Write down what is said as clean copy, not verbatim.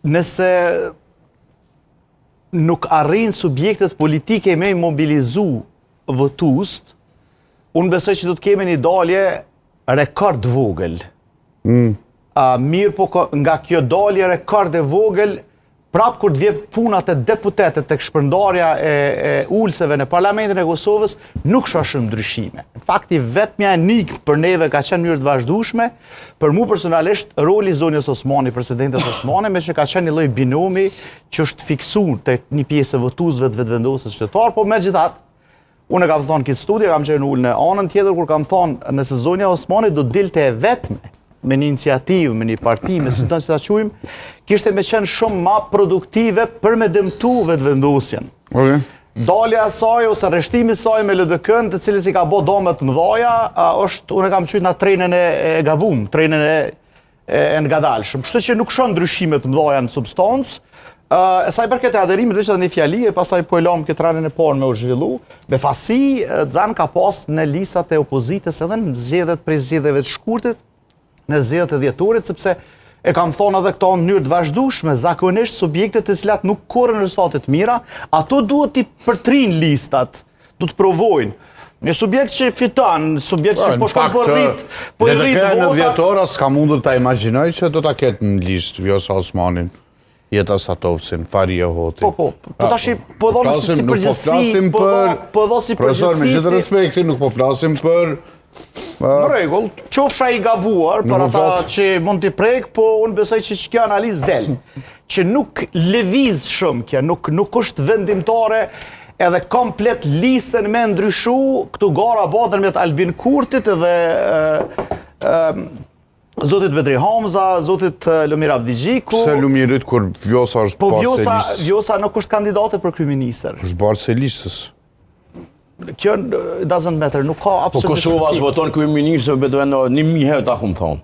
nëse nuk arrin subjektet politike me mobilizu votust, unë besoj që do të kemi një dalje rekord vogël. Mirë po nga kjo dalje rekord e vogël, prapë kur të vje punat e deputetet të këshpërndarja e ulseve në Parlamentin e Kosovës, nuk shoh shumë ndryshime. Në fakti, vetmja enik për neve ka qenë mënyrë të vazhdueshme, për mu personalisht roli zonjës Osmani, presidentes Osmani, me që ka qenë një lloj binomi që është fiksuar te një pjesë e votuesve të vetëvendosës qytetar, po megjithatë, unë kam thonë këtë studio, kam qenë ulë në anën tjetër kur kam thonë nëse zonja Osmani do dilte e vetme me një iniciativë, me një parti, me si të që ta quajmë, kishte me qenë shumë ma produktive për me dëmtu vetëvendosjen. Dalja saj ose arreshtimi saj me LDK-n, të cilës i ka bo domet mëdhaja, është, unë kam qytë nga trenën e gabum, trenën e ngadalshëm. Kështu që nuk shoh ndryshimet mëdhaja në substancë. Sa i përket e aderimit, veç edhe një fjali, e pasaj po e lom këtë ranën e parë me u zhvillu, me fasi, Xhan ka pas në listat e opozitës edhe në zgjedhjet prej zgjedhjeve të shkurtit, në zgjedhjet e dhjetorit, sepse e kam thonë edhe këto në mënyrë të vazhdueshme, zakonisht subjektet e cilat nuk korren rezultate të mira, ato duhet t'i përtrin listat, du të provojnë. Një subjekt që fiton, subjekt që po shkon për rrit, po i rrit vota. Në dhjetora s'ka mundur ta imagjinoj që do ta ketë në listë Vjosa Osmanin, Jeta Satovcin, Faria Hoti. Po tash po dhonë si përgjithësi, po dhonë si përgjithësi. Profesor, me gjithë respektin, nuk po flasim për në rregull, qofsha i gabuar për ata që mund t'i prek, po unë besoj që kjo analizë del, që nuk lëviz shumë kjo, nuk është vendimtare edhe komplet listën me ndryshu, këtu gara badër me të Albin Kurtit edhe Zotit Bedri Hamza, Zotit Lumir Avdigjiku. Pse Lumirit kur Vjosa është po parë se listës? Vjosa nuk është kandidate për kryeministër. është barë se listës. Kjo doesn't matter, nuk ka absolutisht. Po Kosova voton kryeministër, betën 1000 herë ta kum thonë.